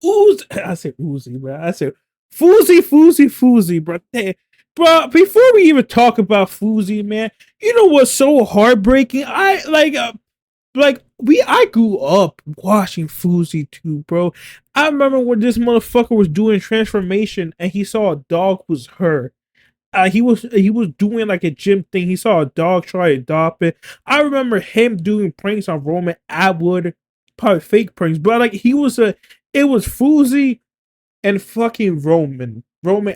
Uzi. I said Uzi, bro. I said Fousey, bro. Bro, before we even talk about Fousey, man, you know what's so heartbreaking? I grew up watching FouseyTube, bro. I remember when this motherfucker was doing transformation and he saw a dog was her. He was doing like a gym thing. He saw a dog try to adopt it. I remember him doing pranks on Roman Atwood, probably fake pranks, but like it was Fousey and fucking Roman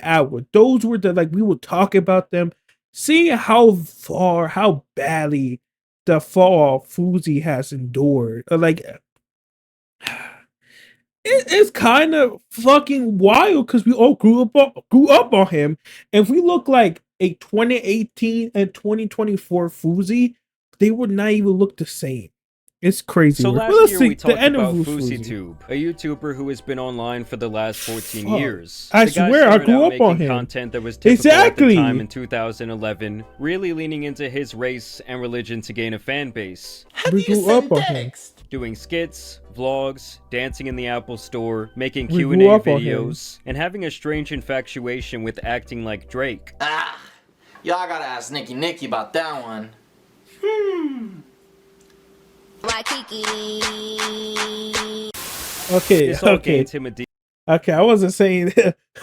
Atwood. Those were the, like, we would talk about them, seeing how badly the fall Fousey has endured. It's kind of fucking wild because we all grew up on him. If we look like a 2018 and 2024 Fousey, they would not even look the same. It's crazy. So last year we talked about FouseyTube, a YouTuber who has been online for the last 14 years. I swear, I grew up on him. Content that was typical at the time in 2011, really leaning into his race and religion to gain a fan base. We grew up on him. Doing skits, vlogs, dancing in the Apple Store, making Q&A videos, and having a strange infatuation with acting like Drake. Ah, y'all gotta ask Nicky about that one. Okay, I wasn't saying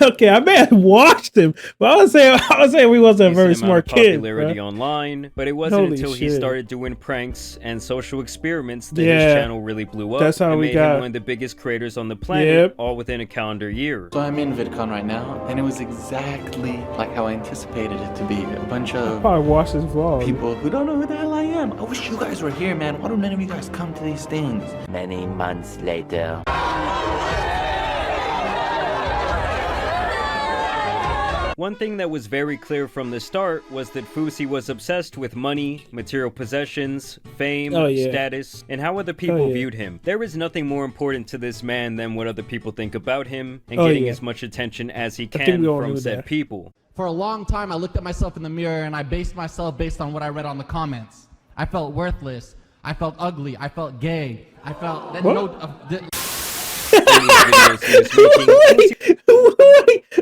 okay, I may have watched him, but I was saying we wasn't a very smart kid. Popularity online, but it wasn't until he started doing pranks and social experiments that his channel really blew up. That's how and we made got him one of the biggest creators on the planet, all within a calendar year. So I'm in VidCon right now, and it was exactly like how I anticipated it to be. A bunch of probably watch this vlog. People who don't know who the hell I am. I wish you guys were here, man. Why don't none of you guys come to these things? Many months later. One thing that was very clear from the start was that Fousey was obsessed with money, material possessions, fame, status, and how other people viewed him. There is nothing more important to this man than what other people think about him, and getting as much attention as he can from said people. For a long time, I looked at myself in the mirror and I based myself based on what I read on the comments. I felt worthless. I felt ugly. I felt gay. I felt that Wait,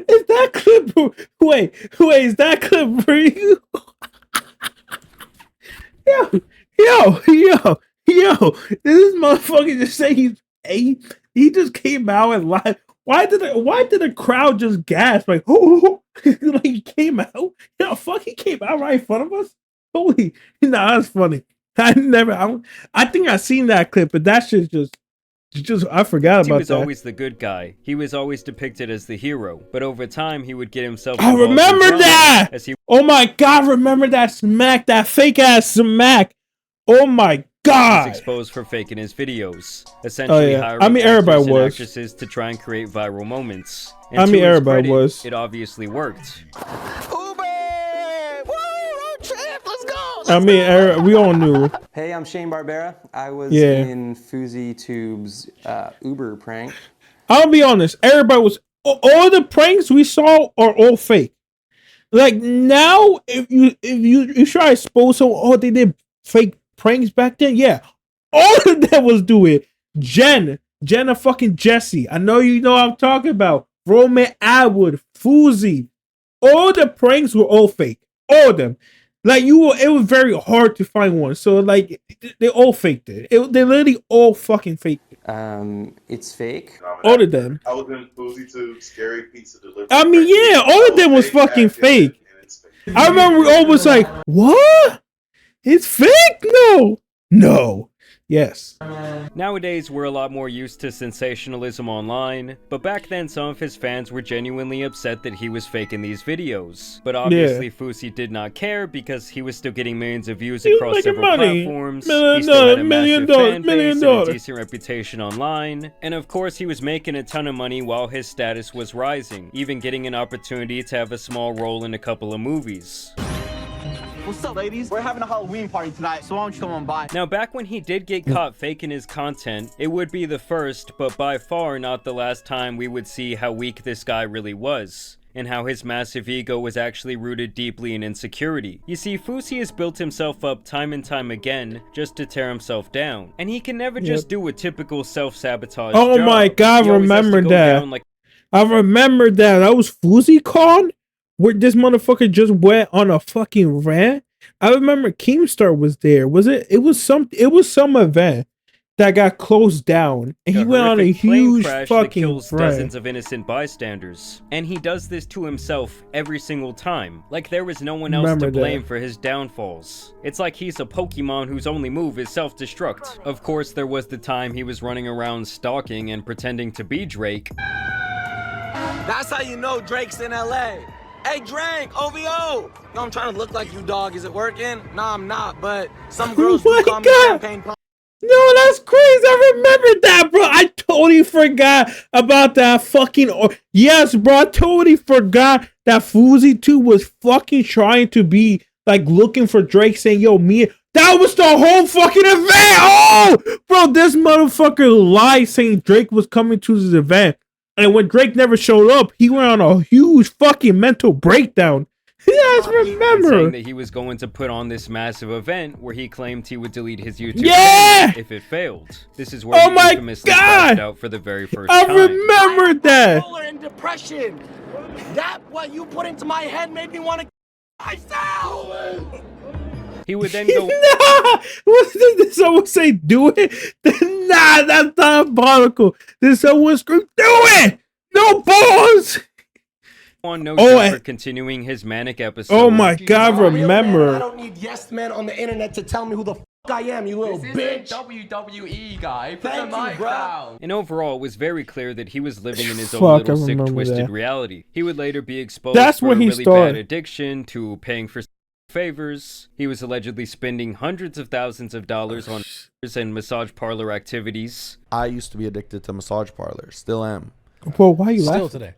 is that clip? Wait, is that clip for you? Yo! This motherfucker just say he's eight. He just came out and lied. Why did the crowd just gasp like, oh, like he came out? He came out right in front of us. Holy, that's funny. I think I seen that clip, but that shit's just I forgot about that. He was always the good guy. He was always depicted as the hero. But over time, he would get himself I remember that! Oh my god, remember that smack, that fake ass smack. Oh my god. He was exposed for faking his videos. Essentially hiring everybody was. actresses to try and create viral moments. And everybody was. It obviously worked. We all knew. Hey, I'm Shane Barbera. I was in FouseyTube's Uber prank. I'll be honest. Everybody was. All the pranks we saw are all fake. Like now, if you try to expose someone, they did fake pranks back then. Yeah, all of them was doing. Jenna fucking Jesse. I know you know what I'm talking about. Roman Atwood, Fousey. All the pranks were all fake. All of them. Like it was very hard to find one. So like they all faked it. They literally all fucking faked it. It's fake. All of them. I was in FouseyTube Scary Pizza Delivery. All of them was fucking fake. I remember we all was like, what? It's fake? No. Yes. Nowadays, we're a lot more used to sensationalism online, but back then some of his fans were genuinely upset that he was faking these videos. But obviously Fousey did not care because he was still getting millions of views across several platforms, he still had a massive fan base and a decent reputation online, and of course he was making a ton of money while his status was rising, even getting an opportunity to have a small role in a couple of movies. What's up, ladies? We're having a Halloween party tonight, so why don't you come on by? Now, back when he did get caught faking his content, it would be the first, but by far not the last time we would see how weak this guy really was, and how his massive ego was actually rooted deeply in insecurity. You see, Fousey has built himself up time and time again just to tear himself down, and he can never just do a typical self-sabotage Oh job. my god, I remember that. Like I remember that. That was FouseyCon, where this motherfucker just went on a fucking rant. I remember Keemstar was there. It was some event that got closed down, and he went on a huge fucking kills dozens of innocent bystanders. And he does this to himself every single time. Like there was no one else to blame for his downfalls. It's like he's a Pokemon whose only move is self-destruct. Of course, there was the time he was running around stalking and pretending to be Drake. That's how you know Drake's in LA. Hey Drake, OVO! Yo, I'm trying to look like you, dog. Is it working? Nah, I'm not, but some girls do call me champagne pop. No, that's crazy. I remember that, bro. I totally forgot about that fucking... Yes, bro, I totally forgot that FouseyTube was fucking trying to be, like, looking for Drake, saying, yo, me... That was the whole fucking event! Oh! Bro, this motherfucker lied saying Drake was coming to this event. And when Drake never showed up, he went on a huge fucking mental breakdown. Yes, remember. Saying that he was going to put on this massive event where he claimed he would delete his YouTube channel if it failed. This is where he infamously crashed out for the very first time. I remember that. Bipolar and depression. That what you put into my head made me want to myself. He would then go. Nah! Did someone say do it? Nah, that's diabolical. Did someone scream, do it? No balls! On no joke for continuing his manic episode. Oh my god, remember. I don't need yes men on the internet to tell me who the f I am, you little bitch. WWE guy. Put Thank the you, mic bro. down. And overall, it was very clear that he was living in his own little sick, twisted reality. He would later be exposed for a really bad addiction to paying for favors. He was allegedly spending hundreds of thousands of dollars on and massage parlor activities. I used to be addicted to massage parlors. Still am. Well, why are you laughing? Still today?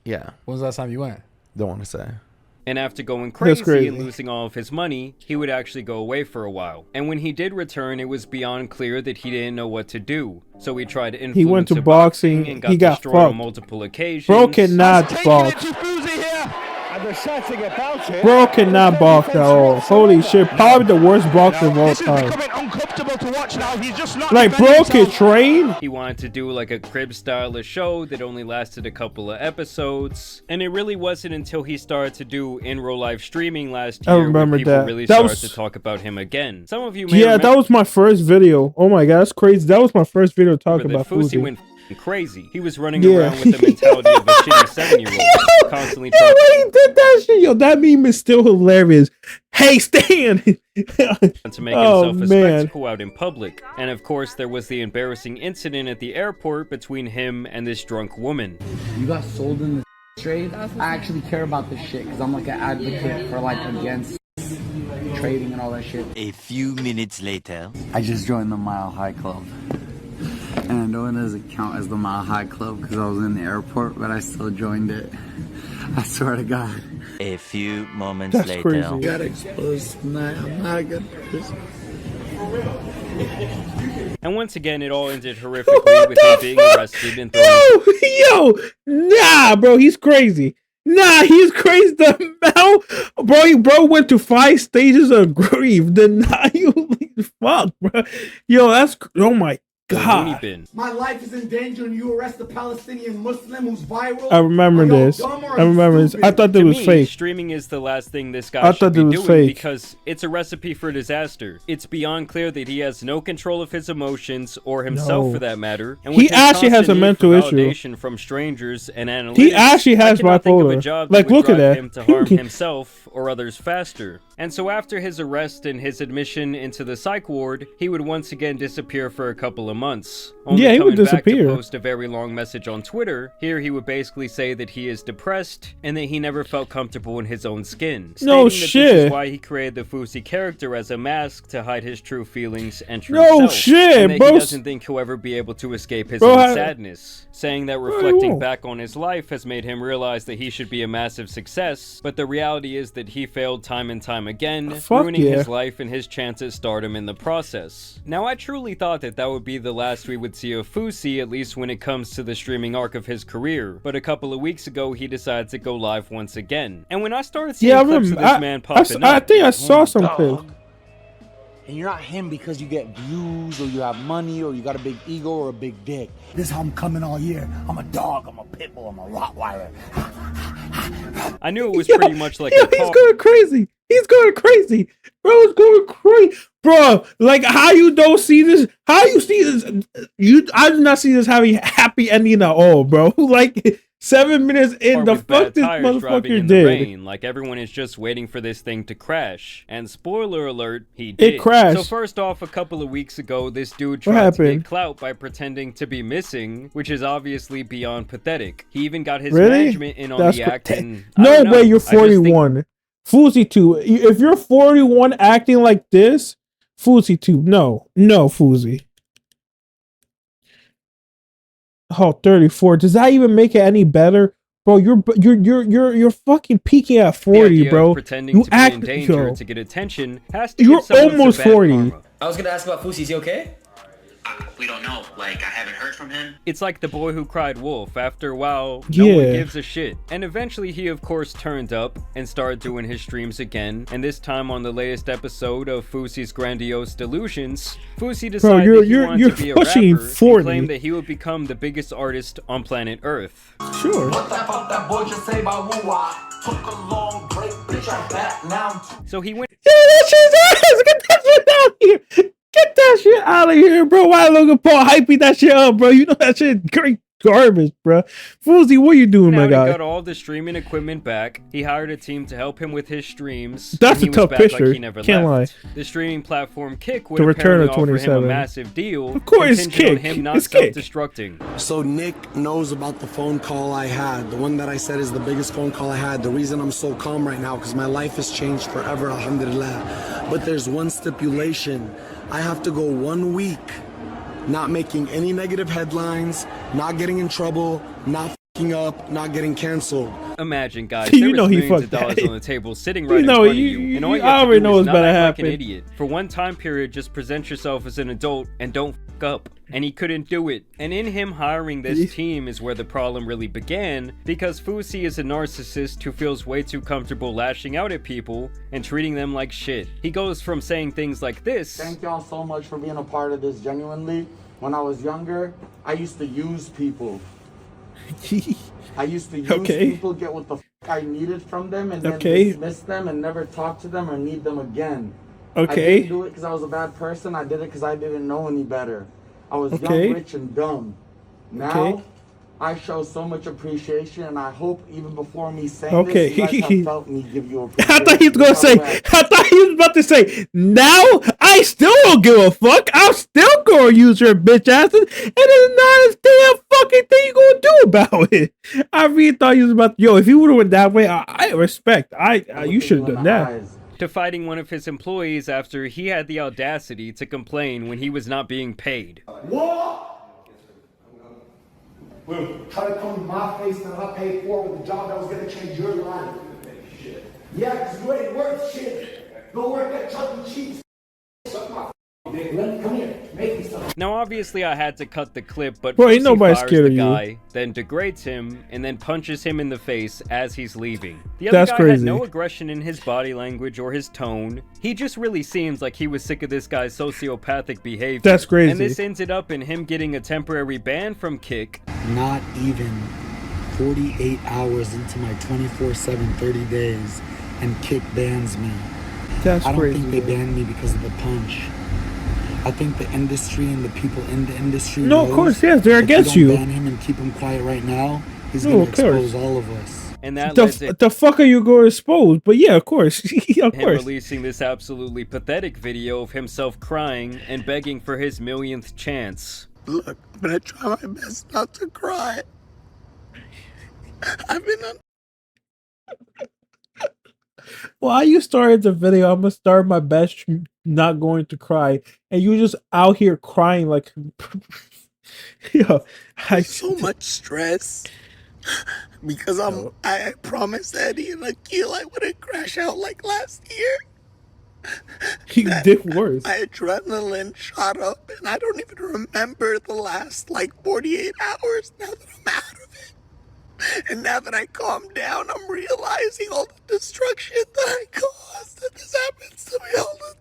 Yeah. When was the last time you went? Don't want to say. And after going crazy and losing all of his money, he would actually go away for a while. And when he did return, it was beyond clear that he didn't know what to do. So he tried to influence he went to boxing and got he got destroyed fucked on multiple occasions. Bro cannot box. Bro cannot box at all. Holy shit, probably the worst boxer of all time. Like, bro can train. He wanted to do like a crib style of show that only lasted a couple of episodes, and it really wasn't until he started to do in real life streaming last year when people really started to talk about him again. Some of you may remember that was my first video. Oh my god, that's crazy. That was my first video talking about Fousey went crazy. He was running around with the mentality of a shitty 7-year-old, constantly trying he did that shit. Yo, that meme is still hilarious. Hey, Stan! to make himself a spectacle out in public. And of course, there was the embarrassing incident at the airport between him and this drunk woman. You got sold in the trade? I actually care about this shit because I'm like an advocate for like against trading and all that shit. A few minutes later. I just joined the Mile High Club. And I know it doesn't count as the Mile High Club because I was in the airport, but I still joined it. I swear to God. A few moments later. Crazy. I got exposed tonight. I'm not a good person. And once again, it all ended horrifically with him being arrested and thrown. Nah, bro, he's crazy. Nah, he's crazy. Bro went to 5 stages of grief. Denial. Fuck, bro. Yo, that's, oh my God. My life is in danger and you arrest a Palestinian Muslim who's viral. I remember this. I remember this. I thought that was fake. Streaming is the last thing this guy should be doing because it's a recipe for disaster. It's beyond clear that he has no control of his emotions or himself for that matter. And he actually has a mental issue. From strangers and analytics, he actually has bipolar. Like, look at that. Him to harm himself or others faster. And so after his arrest and his admission into the psych ward, he would once again disappear for a couple of months. Only Yeah, he would coming back disappear. to post a very long message on Twitter. Here he would basically say that he is depressed and that he never felt comfortable in his own skin. No Stating that shit. This is why he created the Fousey character as a mask to hide his true feelings and true No self. shit, and that bro. he doesn't think he'll ever be able to escape his Bro, own I- sadness. Saying that he reflecting won't. back on his life has made him realize that he should be a massive success, but the reality is that he failed time and time again, Fuck ruining yeah. his life and his chance at stardom in the process. Now, I truly thought that that would be the last we would see of Fousey, at least when it comes to the streaming arc of his career, but a couple of weeks ago he decided to go live once again. And when I started seeing Yeah, I clips of remember. this man popping I up, think I saw some clips. And you're not him because you get views or you have money or you got a big ego or a big dick. This is how I'm coming all year. I'm a dog, I'm a pit bull, I'm a Rottweiler. I knew it was pretty much like a He's call. going crazy. He's going crazy. Bro, it's going crazy. Bro, like how you don't see this? How you see this? I do not see this having a happy ending at all, bro. Like 7 minutes in, Or the with fuck bad this tires driving motherfucker in the did. rain, like everyone is just waiting for this thing to crash. And spoiler alert, he did. crashed. So first off, a couple of weeks ago, this dude What tried to happened? get clout by pretending to be missing, which is obviously beyond pathetic. He even got his Really? management in on the act. And I No don't know, way you're I just think- 41. FouseyTube. If you're 41 acting like this, FouseyTube. No, Fousey. Oh, 34. Does that even make it any better? Bro, you're fucking peaking at the 40, idea of bro. pretending You to be act in danger yo. to get attention has to You're give someone some almost bad 40. karma. I was gonna ask about Fousey. Is he okay? We don't know. Like, I haven't heard from him. It's like the boy who cried wolf. After a while, no one Yeah. gives a shit. And eventually he of course turned up and started doing his streams again. And this time on the latest episode of Fousey's Grandiose Delusions, Fousey decided you're- that he you're- wanted you're to be a pushing rapper 40. and claimed that he would become the biggest artist on planet Earth. Sure. What the fuck that boy just say about woo-wah? Took a long break, bitch, I'm back now. So he went Yeah, that shit's ass. Get that shit out here. Get that shit out of here, bro. Why Logan Paul hyping that shit up, bro? You know that shit great garbage, bro. Fousey, what you doing, my out and guy? got all the streaming equipment back. He hired a team to help him with his streams. That's and he a was tough back picture. Like he never Can't left. The streaming platform Kick would To return apparently to offer him a 27. massive deal. Of course, contingent on Kick. him not It's Kick. self-destructing. So Nick knows about the phone call I had. The one that I said is the biggest phone call I had. The reason I'm so calm right now, because my life has changed forever, alhamdulillah. But there's one stipulation. I have to go 1 week not making any negative headlines, not getting in trouble, not fucking up, not getting canceled. Imagine, guys, You there know was he millions of fucked dollars that. on the table sitting You right know, in front you- of you, and all you you have to already do know is what's not about to act like an happen. idiot. For one time period, just present yourself as an adult and don't fuck up. And he couldn't do it. And in him hiring this team is where the problem really began, because Fousey is a narcissist who feels way too comfortable lashing out at people and treating them like shit. He goes from saying things like this. Thank y'all so much for being a part of this, genuinely. When I was younger, I used to use people. I used to use people, get what the f I needed from them, and then dismiss them and never talk to them or need them again. I didn't do it because I was a bad person. I did it because I didn't know any better. I was young, rich, and dumb. Now, I show so much appreciation, and I hope even before me saying this, you guys have felt me give you appreciation. I thought he was about to say, now I still don't give a fuck. I'm still gonna use your bitch asses, and there's not a damn fucking thing you gonna do about it. I really thought he was about to, yo, if he would have went that way, I respect. You should have done that. To fighting one of his employees after he had the audacity to complain when he was not being paid. What? Try to come in my face that I paid for with a job that was gonna change your life. Yeah, because you ain't worth shit. Go work at Chuck E. Cheese. Suck my dick. Let me come here. Make me something. Now, obviously, I had to cut the clip, but Bro, ain't Fousey nobody fires scared the of you. guy, then degrades him, and then punches him in the face as he's leaving. The other That's guy crazy. had no aggression in his body language or his tone. He just really seems like he was sick of this guy's sociopathic behavior. That's crazy. And this ended up in him getting a temporary ban from Kick. Not even 48 hours into my 24/7 30 days, and Kick bans me. That's I don't crazy. think they banned me because of the punch. I think the industry and the people in the industry No, of knows course, yes, they're if against you. you. Don't ban him and keep him quiet right now. He's No, gonna of course. expose all of us. And that led to The fuck are you going to expose? But yeah, of course. Of him course. releasing this absolutely pathetic video of himself crying and begging for his millionth chance. Look, I'm gonna try my best not to cry. I've been on. Well, you started the video. I'm gonna start my best not going to cry, and you just out here crying like, yo, So much stress because I promised Eddie and Akil I wouldn't crash out like last year. He did worse. My adrenaline shot up, and I don't even remember the last 48 hours now that I'm out of it. And now that I calmed down, I'm realizing all the destruction that I caused, and this happens to me all the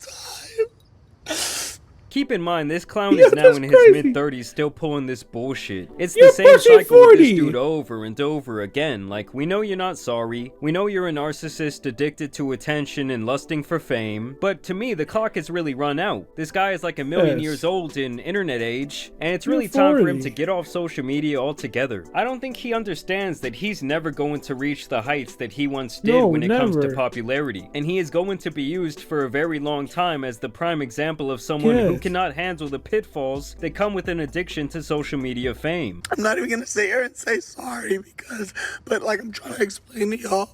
time. Keep in mind, this clown is now in his mid-30s still pulling this bullshit. It's the same cycle with this dude over and over again. Like, we know you're not sorry. We know you're a narcissist addicted to attention and lusting for fame. But to me, the clock has really run out. This guy is like a million years old in internet age, and it's really time for him to get off social media altogether. I don't think he understands that he's never going to reach the heights that he once did when it comes to popularity. And he is going to be used for a very long time as the prime example of someone who cannot handle the pitfalls that come with an addiction to social media fame. I'm not even gonna sit here and say sorry but I'm trying to explain to y'all,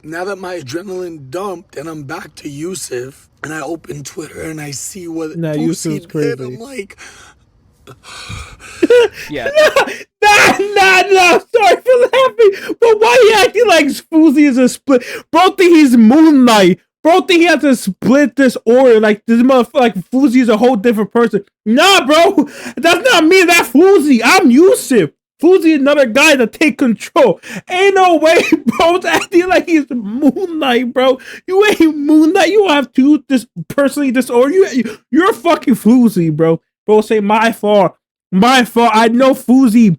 now that my adrenaline dumped and I'm back to Yusuf and I open Twitter and I see what Fousey did, I'm like, yeah. Nah, sorry for laughing, but why you acting like Fousey is a split? Bro, think he's Moonlight. Bro, think he has to split this order. Like, this motherfucker, Fousey is a whole different person. Nah, bro, that's not me. That's Fousey. I'm Yusuf. Fousey is another guy to take control. Ain't no way, bro. It's acting like he's Moonlight, bro. You ain't Moonlight. You have to personally disorder. You're fucking Fousey, bro. Bro, say my fault. My fault. I know Fousey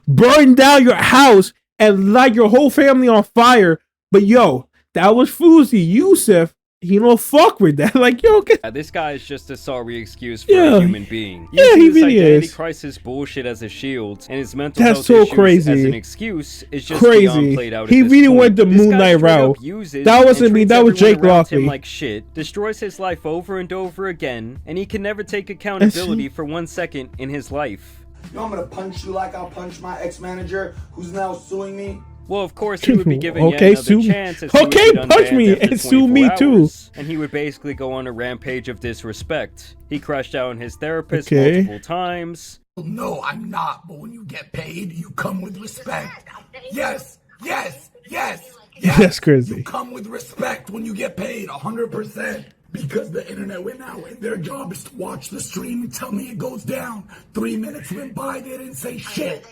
burned down your house and light your whole family on fire. But yo, that was Fousey. Yusuf, he don't fuck with that. Like, yo, this guy is just a sorry excuse for a human being. Yeah, Using he this really identity is. crisis bullshit as a shield and his mental That's health so issues crazy. as an excuse is just beyond played out. He at this really point. went the This Moon guy Knight straight up route. uses That wasn't and me. treats That was everyone Jake around him Lockley. like shit, destroys his life over and over again, and he can never take accountability for 1 second in his life. You know I'm gonna punch you like I'll punch my ex-manager who's now suing me? Well, of course, he would be given yet Okay, another chance. As punch me and sue me too. And he would basically go on a rampage of disrespect. He crashed out on his therapist multiple times. no, I'm not, but when you get paid, you come with respect. Yes. That's crazy. You come with respect when you get paid, 100%. Because the internet went out and their job is to watch the stream and tell me it goes down. 3 minutes went by, they didn't say shit.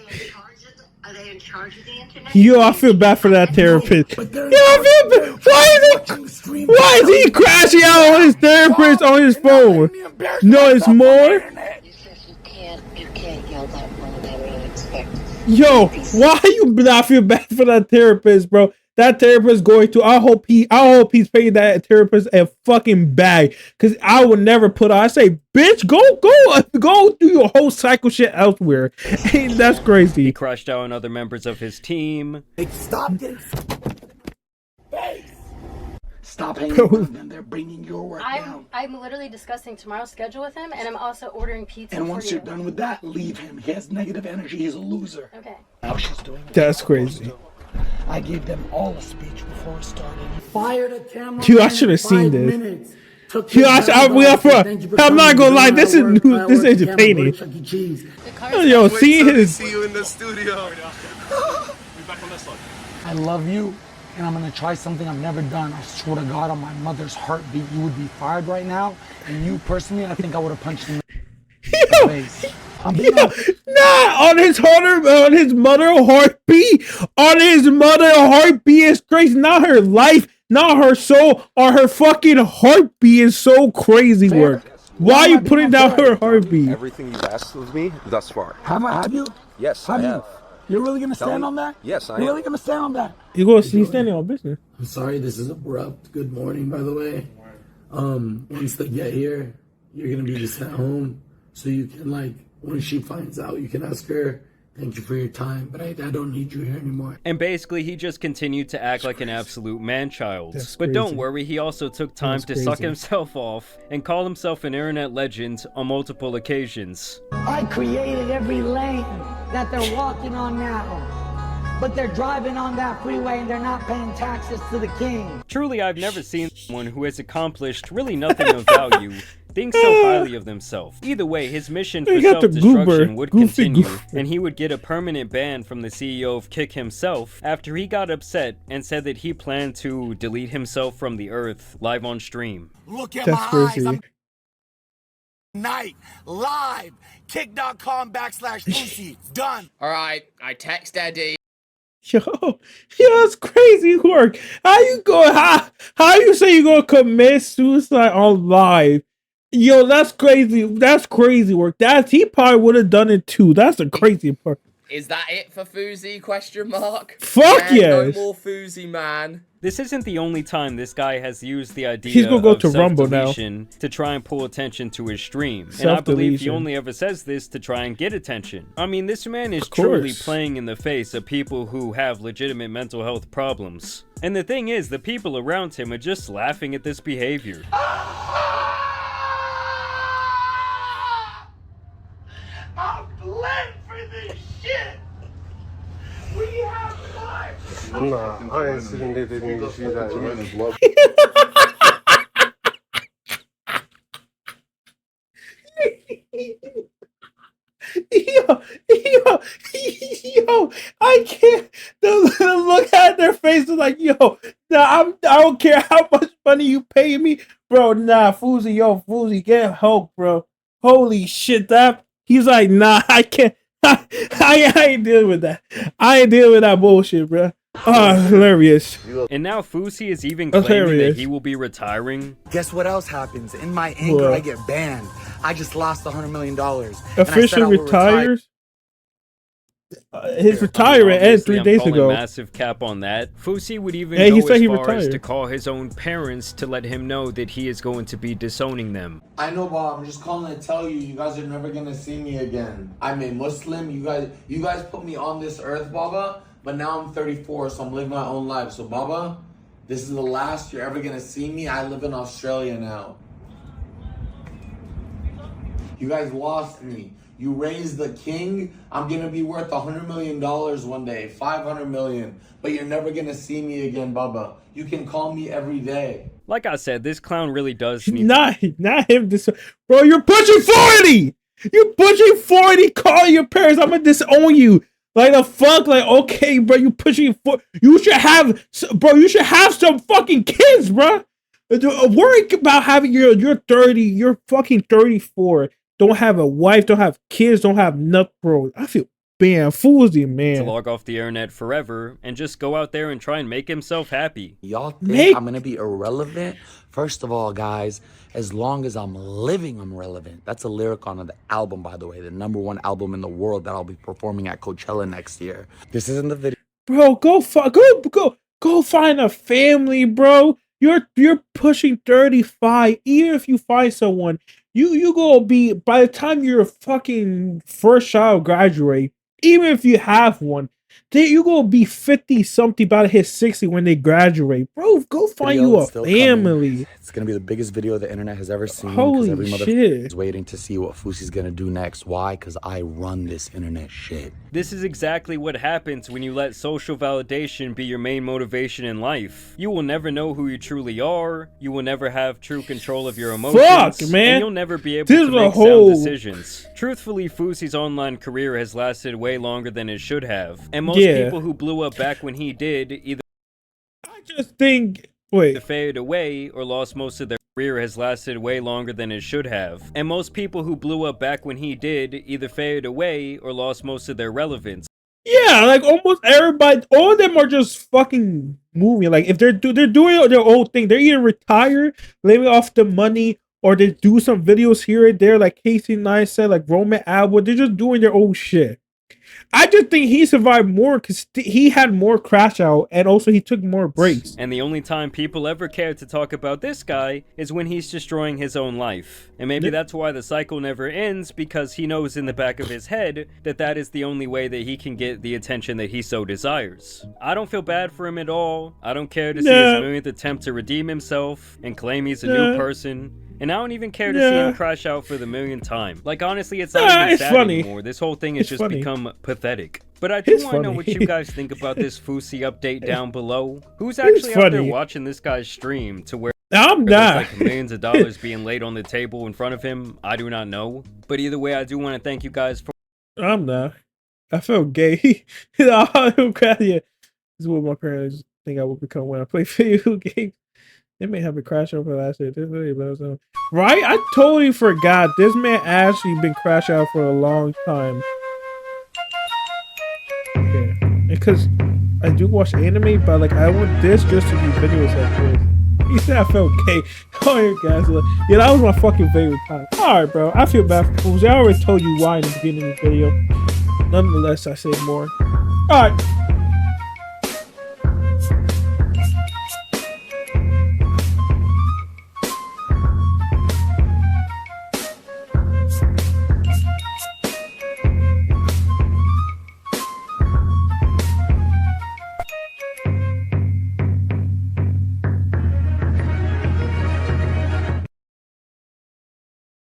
Are they in charge of the internet? Yo, I feel bad for that therapist. Yo, I feel bad. Why is he crashing out on his therapist on his phone? No, it's more. You can't yell that one. They really expect. Yo, why you not feel bad for that therapist, bro? That therapist going to. I hope he's paying that therapist a fucking bag, cause I would never put. I say, bitch, go do your whole cycle shit elsewhere. Hey, that's crazy. He crashed out on other members of his team. Stop this. Stop hanging around them. They're bringing your work down. I'm literally discussing tomorrow's schedule with him, and I'm also ordering pizza. And once you're done with that, leave him. He has negative energy. He's a loser. Okay. Now she's doing. That's crazy. I gave them all a speech before it started. Fired a camera. Dude, I should have seen this. I'm not gonna lie, this is entertaining. Yo, see you in the studio. I love you, and I'm gonna try something I've never done. I swear to God, on my mother's heartbeat, you would be fired right now. And you personally, I think I would have punched him in the face. On his mother heartbeat. On his mother heartbeat is crazy. Not her life, not her soul, or her fucking heartbeat is so crazy work. Why are you putting down her heartbeat? Everything you've asked of me thus far. Have you? Yes, I have. You're really gonna stand on that? Yes, I am. You're really gonna stand on that? He's standing on business. I'm sorry, this is abrupt. Good morning, by the way. Once they get here, you're gonna be just at home, so you can when she finds out, you can ask her Thank you for your time, but I don't need you here anymore. And basically, he just continued to act like an absolute man-child. That's But don't crazy. worry, he also took time That's to suck crazy. himself off and call himself an internet legend on multiple occasions. I created every lane that they're walking on now, but they're driving on that freeway and they're not paying taxes to the king. Truly, I've never seen someone who has accomplished really nothing of value think so highly of themselves. Either way, his mission for They got the self-destruction would goofy continue, goober. and he would get a permanent ban from the CEO of Kick himself after he got upset and said that he planned to delete himself from the earth live on stream. Look at That's my crazy. eyes. I'm night live. Kick.com/Fousey. Done. All right, I text Eddie. Yo, that's crazy work. How you say you gonna commit suicide on live? Yo, that's crazy. That's crazy work. He probably would have done it too. That's the crazy part. Is that it for Fousey? Question mark. Fuck yes. No more Fousey, man. This isn't the only time this guy has used the idea He's gonna go of to Rumble now. self-deletion to try and pull attention to his stream. And I believe he only ever says this to try and get attention. I mean, this man is truly playing in the face of people who have legitimate mental health problems. And the thing is, the people around him are just laughing at this behavior. I'm bled for this shit. We have life. Nah, I ain't sitting there thinking you see that. Yo, I can't. The look at their faces like, yo, nah, I don't care how much money you pay me, bro. Nah, Fousey, get help, bro. Holy shit, he's like, nah, I can't. I ain't dealing with that. I ain't dealing with that bullshit, bro. Hilarious. And now Fousey is even claiming that he will be retiring. Guess what else happens? In my anger, What? I get banned. I just lost $100 million. Officially retires. His retirement ended 3 days ago. Massive cap on that. Fousey would even Hey, he go said as he far as retired. to call his own parents to let him know that he is going to be disowning them. I know, Bob. I'm just calling to tell you, you guys are never gonna see me again. I'm a Muslim. You guys put me on this earth, Baba. But now I'm 34, so I'm living my own life. So, Baba, this is the last you're ever gonna see me. I live in Australia now. You guys lost me. You raised the king. I'm gonna be worth $100 million one day, 500 million. But you're never gonna see me again, Baba. You can call me every day. Like I said, this clown really does need Not him. Bro, you're pushing 40. You're pushing 40. Call your parents. I'm gonna disown you. Like the fuck. Like, okay, bro. You pushing 40. You should have, bro. You should have some fucking kids, bro. Worry about having you're 30. You're fucking 34. Don't have a wife. Don't have kids. Don't have nothing, bro. I feel bad. Fousey, man. to log off the internet forever and just go out there and try and make himself happy. Y'all think I'm gonna be irrelevant? First of all, guys, as long as I'm living, I'm relevant. That's a lyric on the album, by the way, the #1 album in the world that I'll be performing at Coachella next year. This isn't the video. Bro, go find a family, bro. You're pushing 35. Even if you find someone, you gonna be, by the time your fucking first child graduate, even if you have one, you gonna be 50 something, about to hit 60 when they graduate. Bro, go find you a family. It's gonna be the biggest video the internet has ever seen. Holy every mother shit. is waiting to see what Fousey's gonna do next. Why? Because I run this internet shit. This is exactly what happens when you let social validation be your main motivation in life. You will never know who you truly are, you will never have true control of your emotions, Fuck, man. and you'll never be able This to is a make whole- sound decisions. Truthfully, Fousey's online career has lasted way longer than it should have, and most Yeah. people who blew up back when he did either just think, wait, faded away or lost most of their career has lasted way longer than it should have. And most people who blew up back when he did either faded away or lost most of their relevance. Yeah, like almost everybody, all of them are just fucking moving. Like if they're doing their own thing, they're either retire, living off the money, or they do some videos here and there, like Casey Neistat, like Roman Atwood. They're just doing their own shit. I just think he survived more because he had more crash out, and also he took more breaks. And the only time people ever care to talk about this guy is when he's destroying his own life. And maybe that's why the cycle never ends, because he knows in the back of his head that that is the only way that he can get the attention that he so desires. I don't feel bad for him at all. I don't care to see his millionth attempt to redeem himself and claim he's a new person. And I don't even care to see him crash out for the millionth time. Like, honestly, it's not even sad anymore. This whole thing has just become pathetic. But I do want to know what you guys think about this Fousey update down below. Who's actually out there watching this guy's stream to where I'm there's not. like millions of dollars being laid on the table in front of him? I do not know. But either way, I do want to thank you guys for... I'm not. I feel gay. This is what my parents think I will become when I play video games. They may have a crash out for last year. Right? I totally forgot. This man actually been crash out for a long time. Yeah. Because I do watch anime, but like I want this just to be videos like this. He said I felt gay. Oh, yeah, guys. Yeah, that was my fucking favorite time. Alright, bro. I feel bad for Fousey. I already told you why in the beginning of the video. Nonetheless, I say more. Alright.